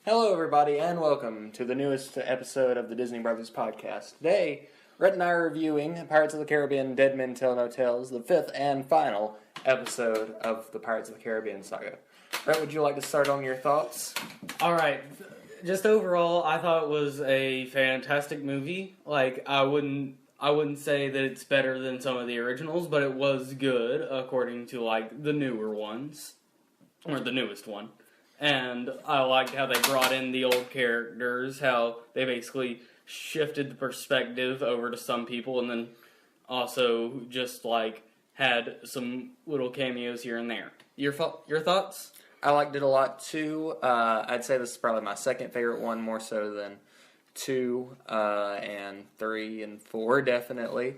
Hello, everybody, and welcome to the newest episode of the Disney Brothers podcast. Today, Rhett and I are reviewing Pirates of the Caribbean Dead Men Tell No Tales, the fifth and final episode of the Pirates of the Caribbean saga. Rhett, would you like to start on your thoughts? Alright, just overall, I thought it was a fantastic movie. I wouldn't say that it's better than some of the originals, but it was good, according to, the newer ones. Or the newest one. And I liked how they brought in the old characters, how they basically shifted the perspective over to some people, and then also just, had some little cameos here and there. Your thoughts? I liked it a lot, too. I'd say this is probably my second favorite one, more so than 2, and 3, and 4, definitely.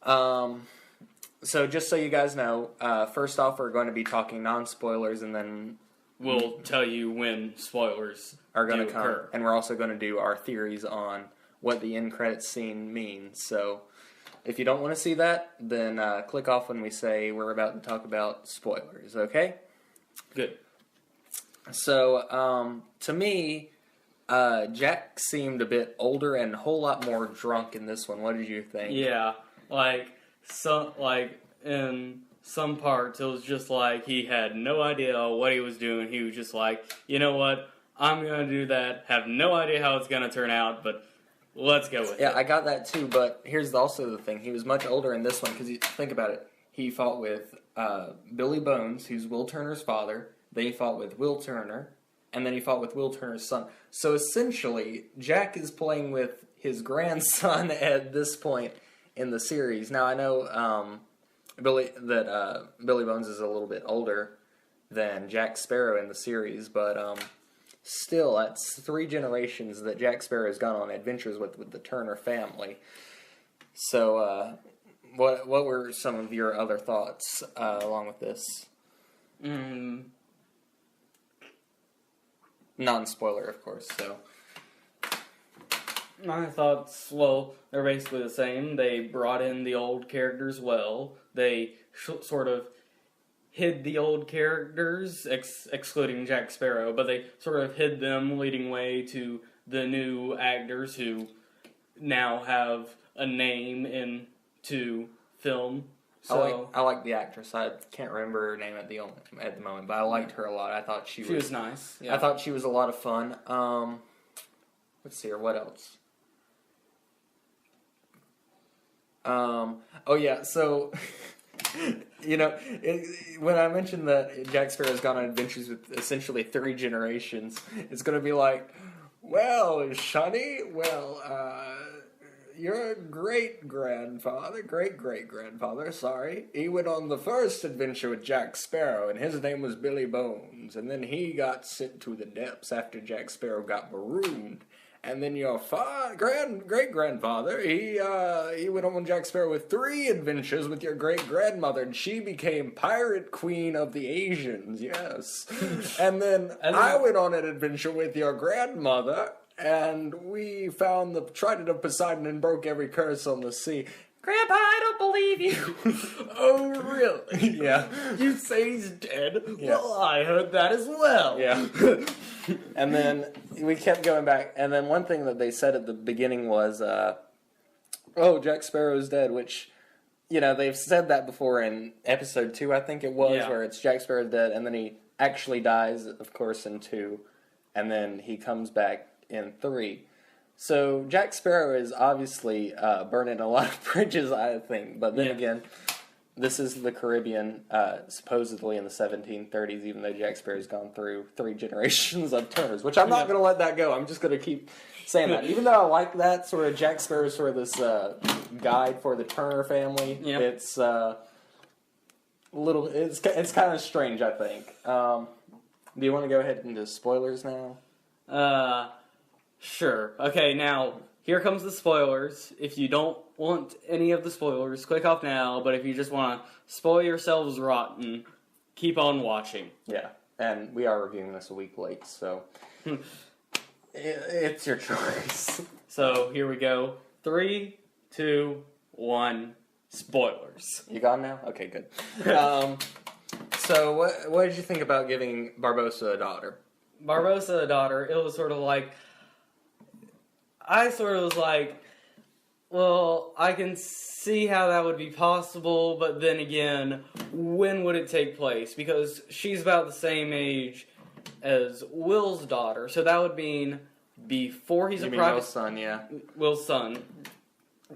So just so you guys know, first off, we're going to be talking non-spoilers, and then we'll tell you when spoilers are going to come. Occur. And we're also going to do our theories on what the end credits scene means. So if you don't want to see that, then click off when we say we're about to talk about spoilers, okay? Good. So, to me, Jack seemed a bit older and a whole lot more drunk in this one. What did you think? Yeah, in some parts, it was just he had no idea what he was doing. He was just you know what, I'm going to do that, have no idea how it's going to turn out, but let's go with it. Yeah, I got that too, but here's also the thing. He was much older in this one, because think about it. He fought with Billy Bones, who's Will Turner's father, then he fought with Will Turner, and then he fought with Will Turner's son. So essentially, Jack is playing with his grandson at this point in the series. Now, I know Billy Bones is a little bit older than Jack Sparrow in the series, but still, that's 3 generations that Jack Sparrow has gone on adventures with the Turner family. So, what were some of your other thoughts along with this? Non-spoiler, of course, so. My thoughts, they're basically the same. They brought in the old characters well. They sort of hid the old characters, excluding Jack Sparrow, but they sort of hid them, leading way to the new actors who now have a name into film. So I like the actress. I can't remember her name at the moment, but I liked her a lot. I thought she was nice. Yeah. I thought she was a lot of fun. Let's see here. What else? So, when I mentioned that Jack Sparrow's gone on adventures with essentially 3 generations, it's going to be Shani, your great-great-grandfather, he went on the first adventure with Jack Sparrow, and his name was Billy Bones, and then he got sent to the depths after Jack Sparrow got marooned. And then your great-grandfather, he went on Jack Sparrow with 3 adventures with your great-grandmother, and she became Pirate Queen of the Asians, yes. and then I went on an adventure with your grandmother, and we found the Trident of Poseidon and broke every curse on the sea. Grandpa, I don't believe you. Oh, really? Yeah. You say he's dead? Yeah. Well, I heard that as well. Yeah. And then we kept going back, and then one thing that they said at the beginning was, Jack Sparrow's dead, which, they've said that before in episode 2, I think it was, where it's Jack Sparrow's dead, and then he actually dies, of course, in 2, and then he comes back in 3. So Jack Sparrow is obviously burning a lot of bridges, I think. But then again, this is the Caribbean, supposedly in the 1730s, even though Jack Sparrow's gone through 3 generations of Turners, which I'm not going to let that go. I'm just going to keep saying that. Even though I like that sort of Jack Sparrow, sort of this guide for the Turner family, it's it's kind of strange, I think. Do you want to go ahead into spoilers now? Sure. Okay, now, here comes the spoilers. If you don't want any of the spoilers, click off now, but if you just want to spoil yourselves rotten, keep on watching. Yeah, and we are reviewing this a week late, so it's your choice. So, here we go. 3, 2, 1, spoilers. You gone now? Okay, good. So, what did you think about giving Barbossa a daughter? Barbossa daughter, it was sort of like, I sort of was like, well, I can see how that would be possible, but then again, when would it take place? Because she's about the same age as Will's daughter, so that would mean before he's You a mean private Will's son, yeah. Will's son,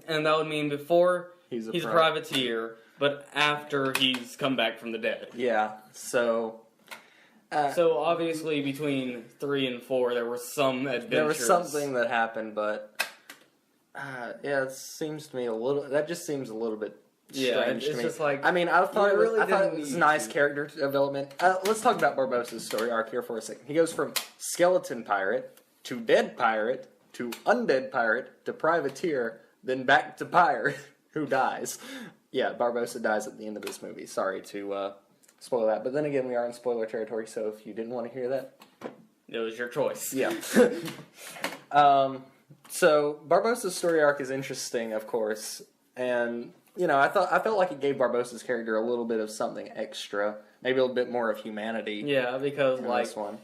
and that would mean before He's a privateer, but after he's come back from the dead. Yeah, so... So obviously between 3 and 4 there were some adventures. there was something that happened, but... yeah, it seems to me a little... That just seems a little bit strange to it's me. just like... I mean, I thought it really was didn't nice need to. character development. Let's talk about Barbossa's story arc here for a second. He goes from skeleton pirate to dead pirate to undead pirate to privateer, then back to pirate who dies. Yeah, Barbossa dies at the end of this movie. Sorry to spoil that. But then again, we are in spoiler territory, so if you didn't want to hear that... It was your choice. Yeah. So Barbossa's story arc is interesting, of course, and you know, I felt like it gave Barbossa's character a little bit of something extra, maybe a little bit more of humanity. Yeah, because in like this one.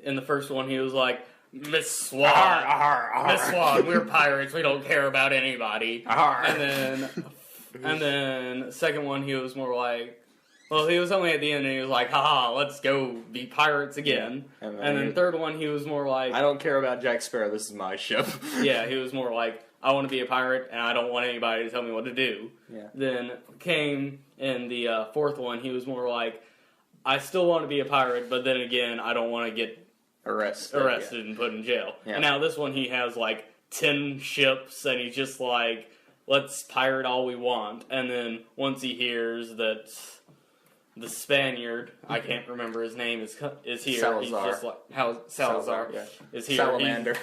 in the first one he was like, Miss Swan, Miss Swan, we're pirates, we don't care about anybody. And then second one he was more like, well, he was only at the end and he was like, haha, let's go be pirates again. Yeah. And then third one he was more like, I don't care about Jack Sparrow, this is my ship. yeah, he was more like, I want to be a pirate and I don't want anybody to tell me what to do. Yeah. Then came in the fourth one, he was more like, I still want to be a pirate, but then again, I don't want to get arrested and put in jail. Yeah. And now this one he has like 10 ships and he's just like, let's pirate all we want. And then once he hears that the Spaniard, I can't remember his name, is here. Salazar. He's just like, Salazar yeah. is here. Salamander.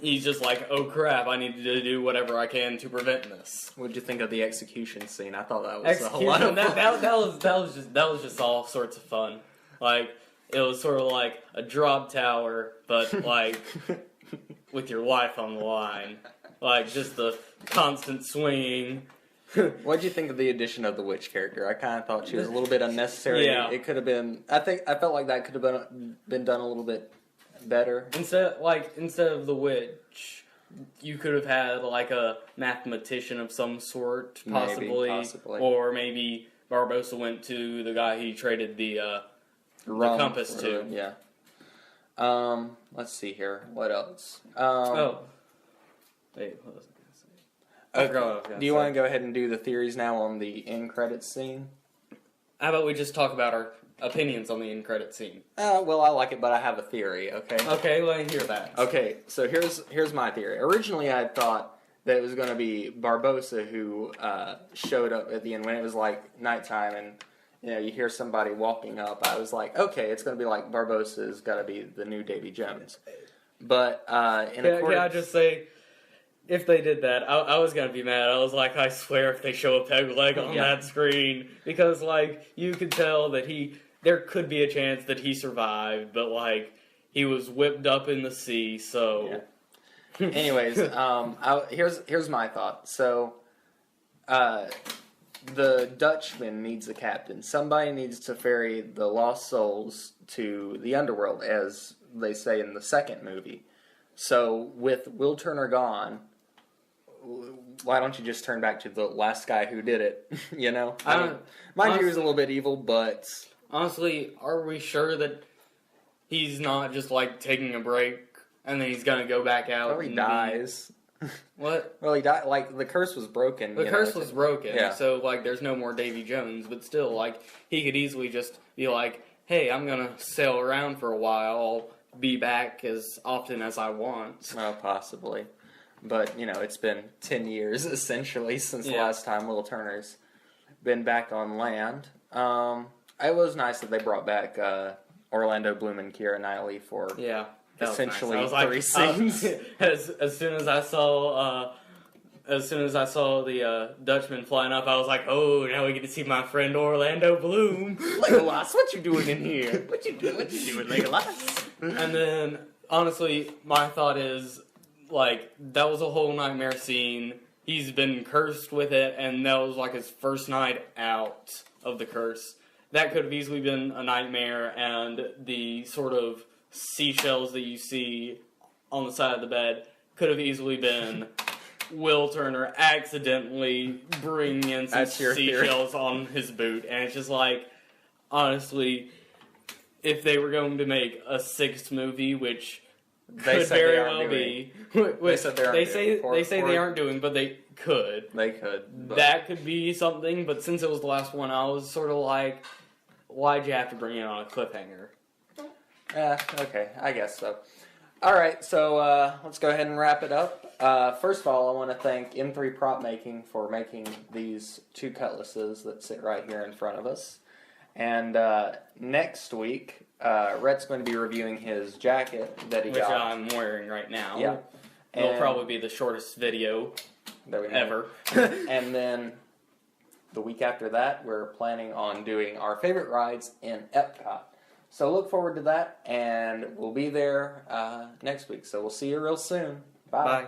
He's just like, oh crap, I need to do whatever I can to prevent this. What'd you think of the execution scene? I thought that was a whole lot Execution, of fun. that was just all sorts of fun. Like, it was sort of like a drop tower, but like with your life on the line. Like, just the constant swinging. What'd you think of the addition of the witch character? I kind of thought she was a little bit unnecessary. Yeah. It could have been... I felt like that could have been done a little bit better. Instead of the witch, you could have had like a mathematician of some sort, possibly. Or maybe Barbossa went to the guy he traded the compass to. Yeah. Let's see here. What else? Wait, what was I going to say? I forgot what I was gonna Do you say. want to go ahead and do the theories now on the end credits scene? How about we just talk about our opinions on the end credit scene? Well, I like it, but I have a theory. Okay. Okay, let me hear that. Okay. So here's my theory. Originally, I thought that it was going to be Barbossa who showed up at the end when it was like nighttime, and you know you hear somebody walking up. I was like, okay, it's going to be like Barbossa's got to be the new Davy Jones. But Can I just say, if they did that, I was gonna be mad. I was like, I swear, if they show a peg leg on that screen, because like you could tell that there could be a chance that he survived, but like he was whipped up in the sea. So, anyways, here's my thought. So, the Dutchman needs a captain. Somebody needs to ferry the lost souls to the underworld, as they say in the second movie. So, with Will Turner gone, why don't you just turn back to the last guy who did it? You know, mind you, he was a little bit evil, but honestly, are we sure that he's not just like taking a break and then he's gonna go back out? well, he dies. What? Well, he died. Like the curse was broken. The curse was broken, Yeah. so like there's no more Davy Jones, but still, like he could easily just be like, "Hey, I'm gonna sail around for a while. I'll be back as often as I want." Well, possibly. But, you know, it's been 10 years, essentially, since the last time Will Turner's been back on land. It was nice that they brought back Orlando Bloom and Keira Knightley for essentially nice. I was 3 scenes. As soon as I saw the Dutchman flying up, I was like, "Oh, now we get to see my friend Orlando Bloom." Legolas, what you doing in here? What you doing, Legolas? And then, honestly, my thought is, like, that was a whole nightmare scene. He's been cursed with it, and that was like his first night out of the curse. that could have easily been a nightmare, and the sort of seashells that you see on the side of the bed could have easily been Will Turner accidentally bringing in some seashells on his boot. And it's just like, honestly, if they were going to make a sixth movie, which could very well be, they say they aren't doing, but they could. They could. But that could be something, but since it was the last one, I was sort of like, why'd you have to bring it on a cliffhanger? Okay, I guess so. All right, so let's go ahead and wrap it up. First of all, I want to thank M3 Prop Making for making these two cutlasses that sit right here in front of us. And next week, Rhett's going to be reviewing his jacket that he got. Which I'm wearing right now. Yeah. It'll probably be the shortest video ever. And then the week after that, we're planning on doing our favorite rides in Epcot. So look forward to that, and we'll be there next week. So we'll see you real soon. Bye. Bye.